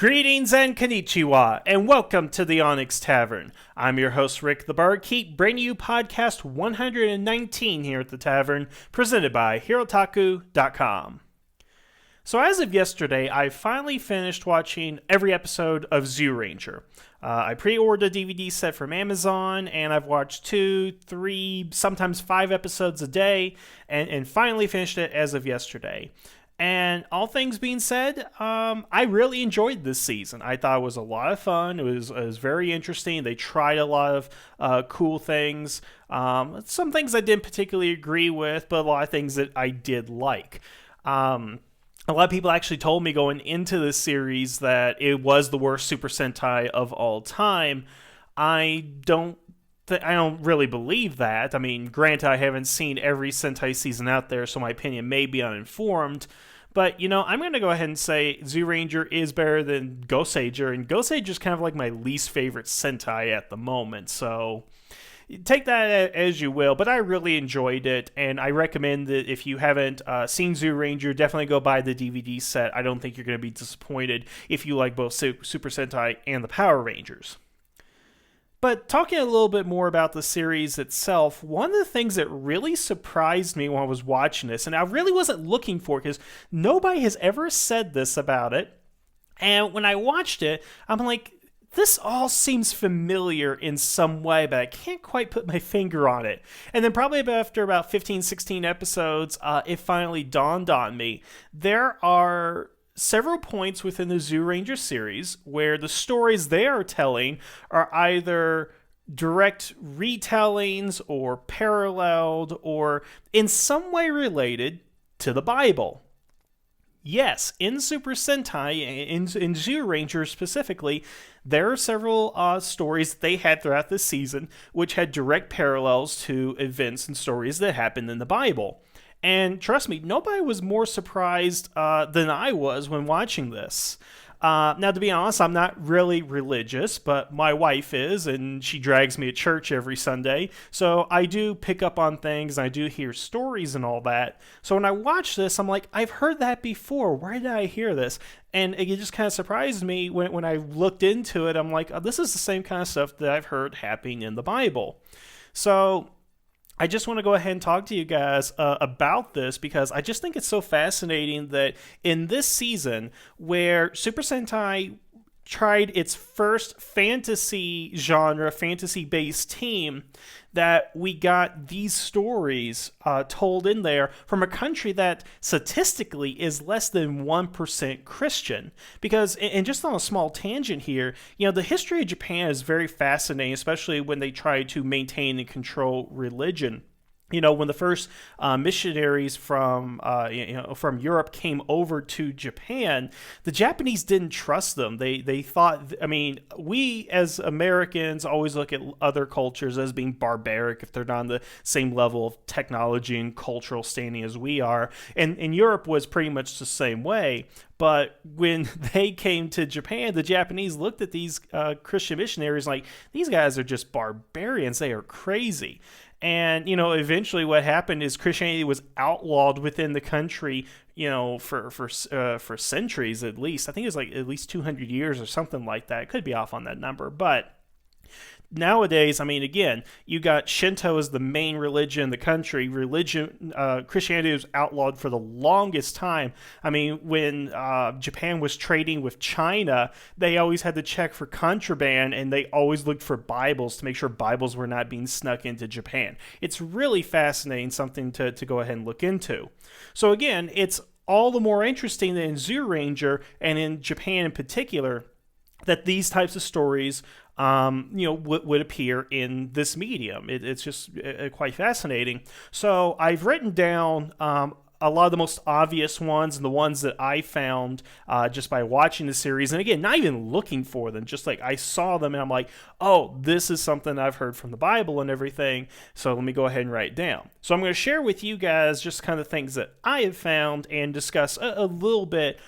Greetings and konnichiwa, and welcome to the Onyx Tavern. I'm your host, Rick the Barkeep, bringing you podcast 119 here at the Tavern, presented by Hirotaku.com. So as of yesterday, I finally finished watching every episode of Zyuranger. I pre-ordered a DVD set from Amazon, and I've watched 2, 3, sometimes 5 episodes a day, and finally finished it as of yesterday. And all things being said, I really enjoyed this season. I thought it was a lot of fun. It was very interesting. They tried a lot of cool things. Some things I didn't particularly agree with, but a lot of things that I did like. A lot of people actually told me going into this series that it was the worst Super Sentai of all time. I don't really believe that. I mean, granted, I haven't seen every Sentai season out there, so my opinion may be uninformed. But, I'm going to go ahead and say Zyuranger is better than Goseiger, and Goseiger is kind of like my least favorite Sentai at the moment, so take that as you will, but I really enjoyed it, and I recommend that if you haven't seen Zyuranger, definitely go buy the DVD set. I don't think you're going to be disappointed if you like both Super Sentai and the Power Rangers. But talking a little bit more about the series itself, one of the things that really surprised me when I was watching this, and I really wasn't looking for it because nobody has ever said this about it, and when I watched it, I'm like, this all seems familiar in some way, but I can't quite put my finger on it. And then probably after about 15, 16 episodes, it finally dawned on me. There are several points within the Zyuranger series where the stories they are telling are either direct retellings or paralleled or in some way related to the Bible. Yes, in Super Sentai, in Zyuranger specifically, there are several stories they had throughout this season which had direct parallels to events and stories that happened in the Bible. And trust me, nobody was more surprised than I was when watching this. Now, to be honest, I'm not really religious, but my wife is, and she drags me to church every Sunday. So I do pick up on things, and I do hear stories and all that. So when I watch this, I'm like, I've heard that before. Where did I hear this? And it just kind of surprised me when I looked into it. I'm like, oh, this is the same kind of stuff that I've heard happening in the Bible. So I just want to go ahead and talk to you guys about this because I just think it's so fascinating that in this season where Super Sentai tried its first fantasy genre, fantasy-based team, that we got these stories told in there from a country that statistically is less than 1% Christian. Because, and just on a small tangent here, the history of Japan is very fascinating, especially when they try to maintain and control religion. When the first missionaries from Europe came over to Japan, the Japanese didn't trust them. They thought, we as Americans always look at other cultures as being barbaric if they're not on the same level of technology and cultural standing as we are. And Europe was pretty much the same way. But when they came to Japan, the Japanese looked at these Christian missionaries like, these guys are just barbarians. They are crazy. And, eventually what happened is Christianity was outlawed within the country, for centuries at least. I think it was like at least 200 years or something like that. It could be off on that number. But nowadays, again, you got Shinto as the main religion in the country. Christianity was outlawed for the longest time. When Japan was trading with China, they always had to check for contraband, and they always looked for Bibles to make sure Bibles were not being snuck into Japan. It's really fascinating, something to go ahead and look into. So again, it's all the more interesting that in Zyuranger, and in Japan in particular, that these types of stories would appear in this medium. It's just quite fascinating. So I've written down a lot of the most obvious ones and the ones that I found just by watching the series. And again, not even looking for them, just like I saw them and I'm like, oh, this is something I've heard from the Bible and everything. So let me go ahead and write it down. So I'm going to share with you guys just kind of things that I have found and discuss a little bit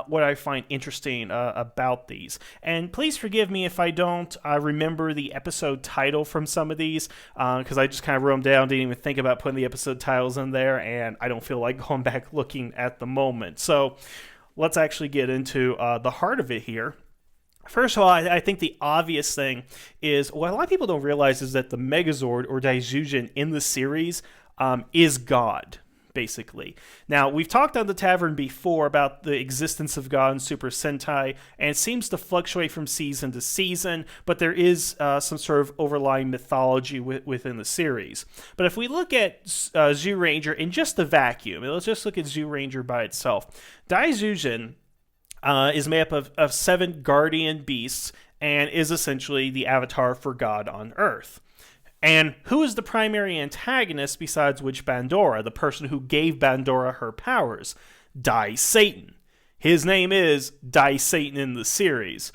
what I find interesting about these. And please forgive me if I don't remember the episode title from some of these, because I just kind of wrote them down, didn't even think about putting the episode titles in there, and I don't feel like going back looking at the moment. So let's actually get into the heart of it here. First of all, I think the obvious thing is what a lot of people don't realize is that the Megazord or Daijujin in the series is God, basically. Now, we've talked on the Tavern before about the existence of God in Super Sentai, and it seems to fluctuate from season to season, but there is some sort of overlying mythology within the series. But if we look at Zyuranger in just the vacuum, let's just look at Zyuranger by itself. Daijujin is made up of 7 guardian beasts and is essentially the avatar for God on Earth. And who is the primary antagonist besides Witch Bandora, the person who gave Bandora her powers? Dai Satan. His name is Dai Satan in the series.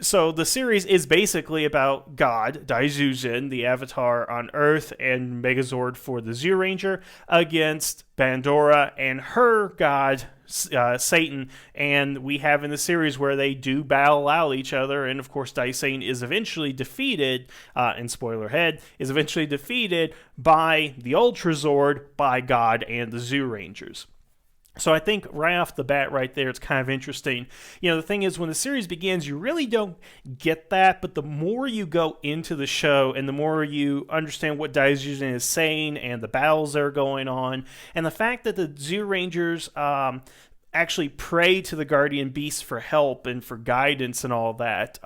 So the series is basically about God, Daijujin, the avatar on Earth, and Megazord for the Zyuranger, against Bandora and her god, Satan. And we have in the series where they do battle out each other, and of course Dai Satan is eventually defeated, and spoiler ahead, is eventually defeated by the Ultrazord, by God and the Zyurangers. So I think right off the bat right there, it's kind of interesting. The thing is, when the series begins, you really don't get that, but the more you go into the show and the more you understand what Daijujin is saying and the battles that are going on, and the fact that the Zyurangers actually pray to the Guardian Beasts for help and for guidance and all that,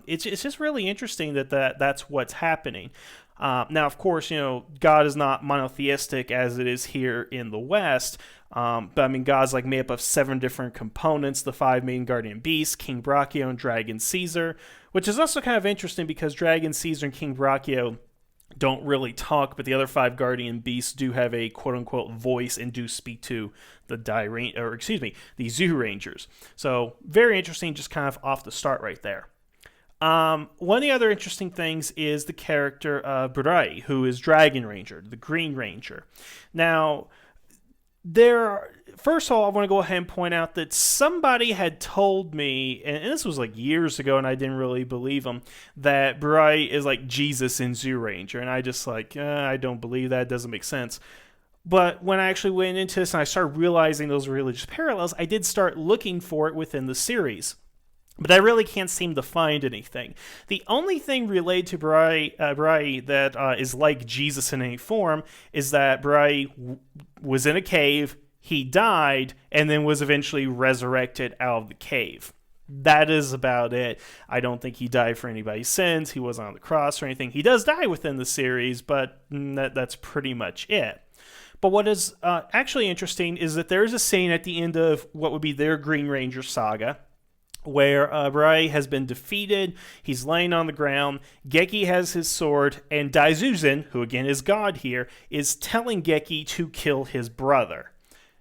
it's just really interesting that's what's happening. Now, of course, God is not monotheistic as it is here in the West. But I mean, God's made up of 7 different components: the 5 main guardian beasts, King Brachio and Dragon Caesar, which is also kind of interesting because Dragon Caesar and King Brachio don't really talk, but the other 5 guardian beasts do have a quote-unquote voice and do speak to the Zyurangers. So very interesting, just kind of off the start right there. One of the other interesting things is the character of Burai, who is Dragon Ranger, the Green Ranger. Now, first of all, I want to go ahead and point out that somebody had told me, and this was years ago, and I didn't really believe them, that Burai is like Jesus in Zyuranger, and I just I don't believe that. It doesn't make sense. But when I actually went into this and I started realizing those religious parallels, I did start looking for it within the series. But I really can't seem to find anything. The only thing related to Burai that is like Jesus in any form is that Burai was in a cave, he died, and then was eventually resurrected out of the cave. That is about it. I don't think he died for anybody's sins. He wasn't on the cross or anything. He does die within the series, but that's pretty much it. But what is actually interesting is that there is a scene at the end of what would be their Green Ranger saga, where Burai has been defeated, he's laying on the ground, Geki has his sword, and Daijujin, who again is God here, is telling Geki to kill his brother.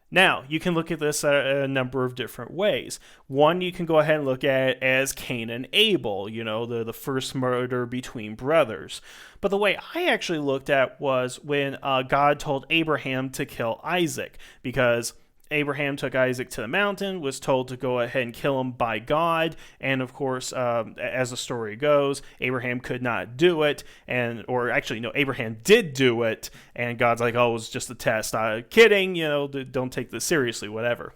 Now, you can look at this a number of different ways. One, you can go ahead and look at it as Cain and Abel, the first murder between brothers. But the way I actually looked at was when God told Abraham to kill Isaac, because Abraham took Isaac to the mountain, was told to go ahead and kill him by God, and of course, as the story goes, Abraham could not do it, Abraham did do it, and God's like, oh, it was just a test. Kidding, don't take this seriously, whatever.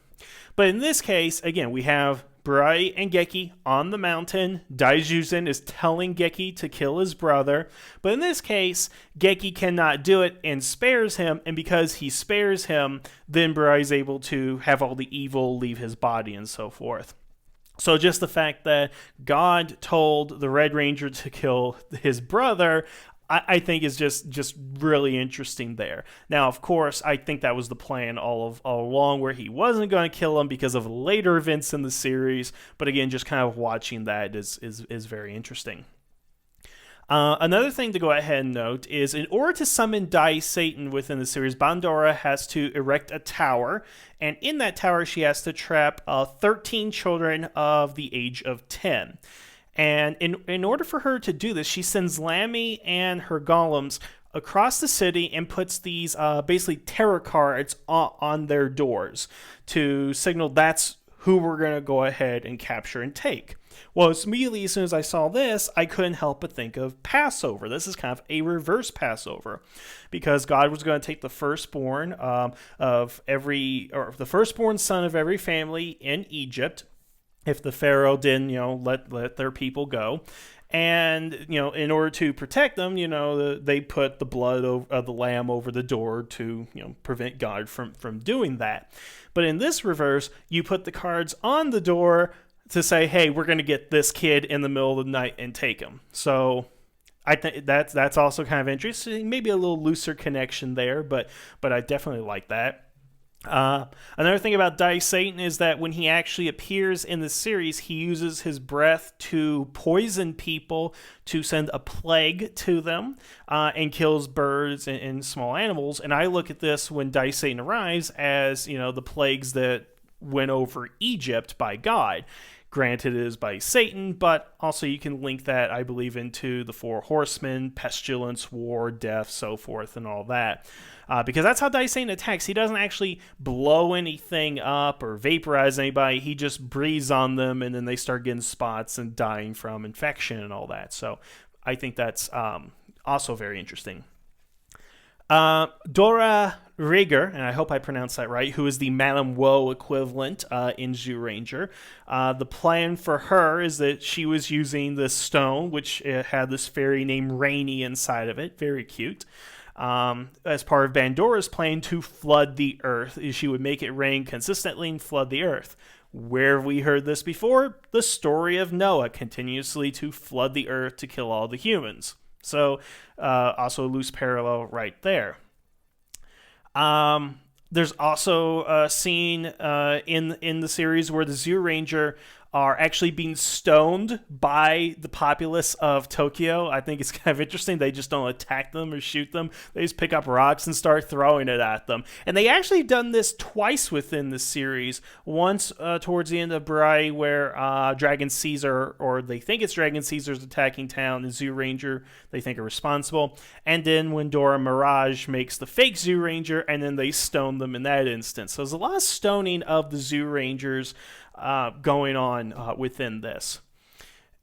But in this case, again, we have Burai and Geki on the mountain. Daijujin is telling Geki to kill his brother. But in this case, Geki cannot do it and spares him. And because he spares him, then Burai is able to have all the evil leave his body and so forth. So just the fact that God told the Red Ranger to kill his brother, I think is just really interesting there. Now, of course, I think that was the plan all along, where he wasn't going to kill him because of later events in the series. But again, just kind of watching that is very interesting. Another thing to go ahead and note is, in order to summon Dai Satan within the series, Bandora has to erect a tower, and in that tower she has to trap 13 children of the age of 10. And in order for her to do this, she sends Lammy and her golems across the city and puts these basically terror cards on their doors to signal that's who we're going to go ahead and capture and take. Well, immediately as soon as I saw this, I couldn't help but think of Passover. This is kind of a reverse Passover, because God was going to take the firstborn the firstborn son of every family in Egypt, if the Pharaoh didn't, let their people go. And, in order to protect them, they put the blood of the lamb over the door to, prevent God from doing that. But in this reverse, you put the cards on the door to say, hey, we're going to get this kid in the middle of the night and take him. So I think that's also kind of interesting. Maybe a little looser connection there, but I definitely like that. Another thing about Dice Satan is that when he actually appears in the series, he uses his breath to poison people, to send a plague to them, and kills birds and small animals. And I look at this when Dice Satan arrives as, the plagues that went over Egypt by God. Granted, it is by Satan, but also you can link that, I believe, into the 4 horsemen, pestilence, war, death, so forth, and all that. Because that's how Dice Satan attacks. He doesn't actually blow anything up or vaporize anybody. He just breathes on them, and then they start getting spots and dying from infection and all that. So I think that's also very interesting. Dora Rhaegar, and I hope I pronounced that right, who is the Madame Woe equivalent in Zyuranger. The plan for her is that she was using this stone, which had this fairy named Rainy inside of it. Very cute. As part of Bandora's plan to flood the earth. She would make it rain consistently and flood the earth. Where have we heard this before? The story of Noah, continuously to flood the earth to kill all the humans. So, also a loose parallel right there. There's also a scene in the series where the Zyuranger are actually being stoned by the populace of Tokyo. I think it's kind of interesting. They just don't attack them or shoot them. They just pick up rocks and start throwing it at them. And they actually done this twice within the series. Once towards the end of Brai, where Dragon Caesar, or they think it's Dragon Caesar's attacking town, and Zyuranger they think are responsible. And then when Dora Mirage makes the fake Zyuranger, and then they stone them in that instance. So there's a lot of stoning of the Zyrangers going on within this.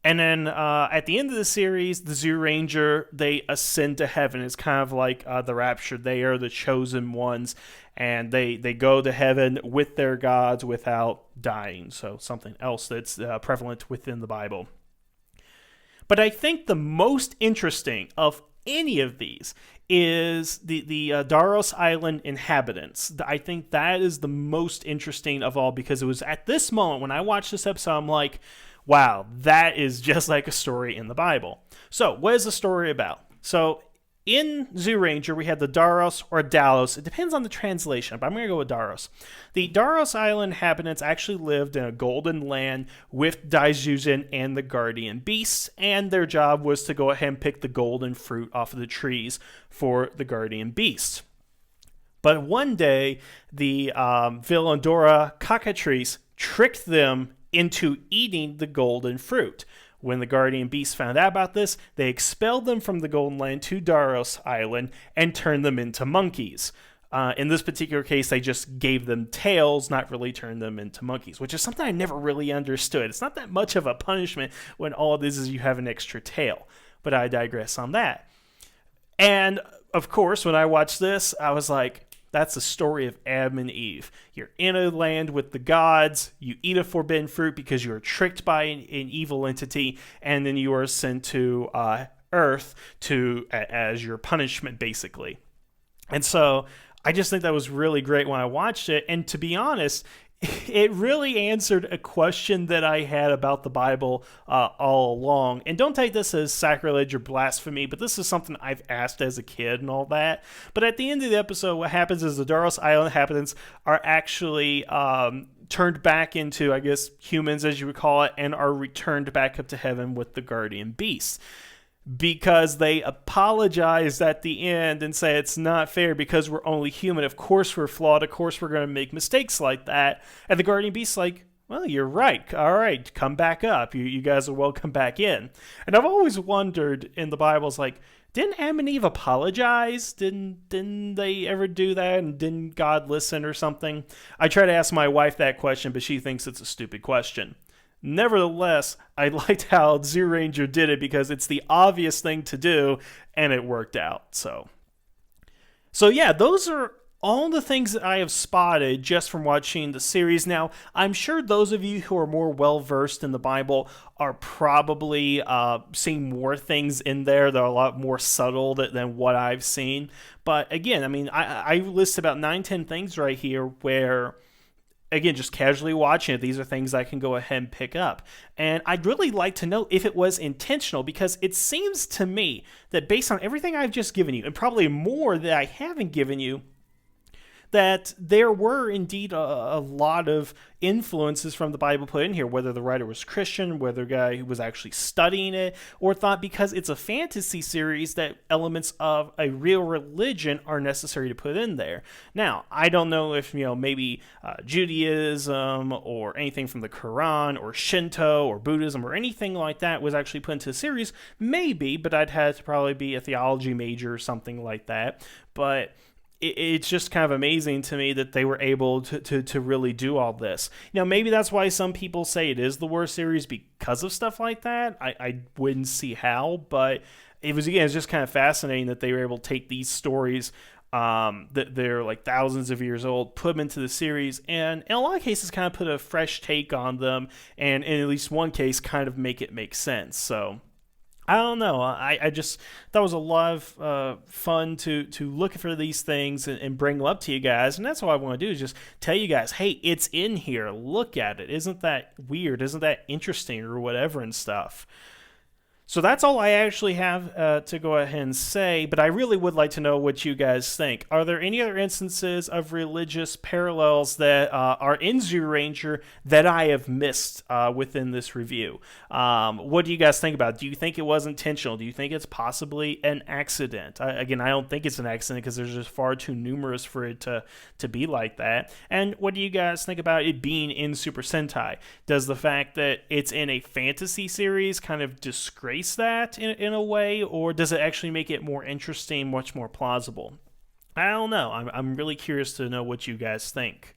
And then at the end of the series, the Zyuranger, they ascend to heaven. It's kind of like the rapture. They are the chosen ones, and they go to heaven with their gods without dying. So something else that's prevalent within the Bible. But I think the most interesting of any of these is the Daros Island inhabitants. I think that is the most interesting of all, because it was at this moment when I watched this episode, I'm like, wow, that is just like a story in the Bible. So what is the story about? So in Zyuranger, we have the Daros or Dalos. It depends on the translation, but I'm going to go with Daros. The Daros Island inhabitants actually lived in a golden land with Daijujin and the guardian beasts, and their job was to go ahead and pick the golden fruit off of the trees for the guardian beasts. But one day, the Villandora cockatrice tricked them into eating the golden fruit. When the guardian beasts found out about this, they expelled them from the Golden Land to Daros Island and turned them into monkeys. In this particular case, they just gave them tails, not really turned them into monkeys, which is something I never really understood. It's not that much of a punishment when all it is you have an extra tail. But I digress on that. And, of course, when I watched this, I was like, that's the story of Adam and Eve. You're in a land with the gods, you eat a forbidden fruit because you were tricked by an evil entity, and then you are sent to Earth as your punishment, basically. And so I just think that was really great when I watched it, and to be honest, it really answered a question that I had about the Bible all along. And don't take this as sacrilege or blasphemy, but this is something I've asked as a kid and all that. But at the end of the episode, what happens is the Daros Island inhabitants are actually turned back into, I guess, humans, as you would call it, and are returned back up to heaven with the guardian beasts. Because they apologized at the end and say it's not fair because we're only human. Of course we're flawed. Of course we're going to make mistakes like that. And the Guardian Beast's like, well, you're right. All right, come back up. You guys are welcome back in. And I've always wondered in the Bible, it's like, didn't Adam and Eve apologize? Didn't they ever do that? And didn't God listen or something? I try to ask my wife that question, but she thinks it's a stupid question. Nevertheless, I liked how Zyuranger did it because it's the obvious thing to do, and it worked out. So yeah, those are all the things that I have spotted just from watching the series. Now, I'm sure those of you who are more well versed in the Bible are probably seeing more things in there that are a lot more subtle than what I've seen. But again, I mean, I list about 9, 10 things right here where, again, just casually watching it, these are things I can go ahead and pick up. And I'd really like to know if it was intentional, because it seems to me that based on everything I've just given you, and probably more that I haven't given you, that there were indeed a lot of influences from the Bible put in here, whether the writer was Christian, whether the guy who was actually studying it, or thought because it's a fantasy series that elements of a real religion are necessary to put in there. Now, I don't know if, maybe Judaism or anything from the Quran or Shinto or Buddhism or anything like that was actually put into the series. Maybe, but I'd have to probably be a theology major or something like that. But it's just kind of amazing to me that they were able to really do all this. Maybe that's why some people say it is the worst series because of stuff like that. I wouldn't see how, but it's just kind of fascinating that they were able to take these stories that they're like thousands of years old, put them into the series, and in a lot of cases kind of put a fresh take on them, and in at least one case kind of make it make sense. So I don't know. I just thought it was a lot of fun to look for these things and bring them up to you guys. And that's what I want to do, is just tell you guys, hey, it's in here. Look at it. Isn't that weird? Isn't that interesting or whatever and stuff? So that's all I actually have to go ahead and say, but I really would like to know what you guys think. Are there any other instances of religious parallels that are in Zyuranger that I have missed within this review? What do you guys think about it? Do you think it was intentional? Do you think it's possibly an accident? Again, I don't think it's an accident because there's just far too numerous for it to be like that. And what do you guys think about it being in Super Sentai? Does the fact that it's in a fantasy series kind of disgrace that in a way, or does it actually make it more interesting, much more plausible? I don't know. I'm really curious to know what you guys think.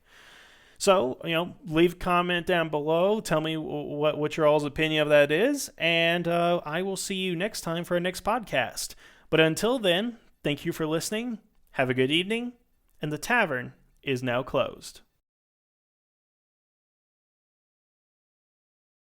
So, leave a comment down below. Tell me what your all's opinion of that is, and I will see you next time for our next podcast. But until then, thank you for listening. Have a good evening, and the tavern is now closed.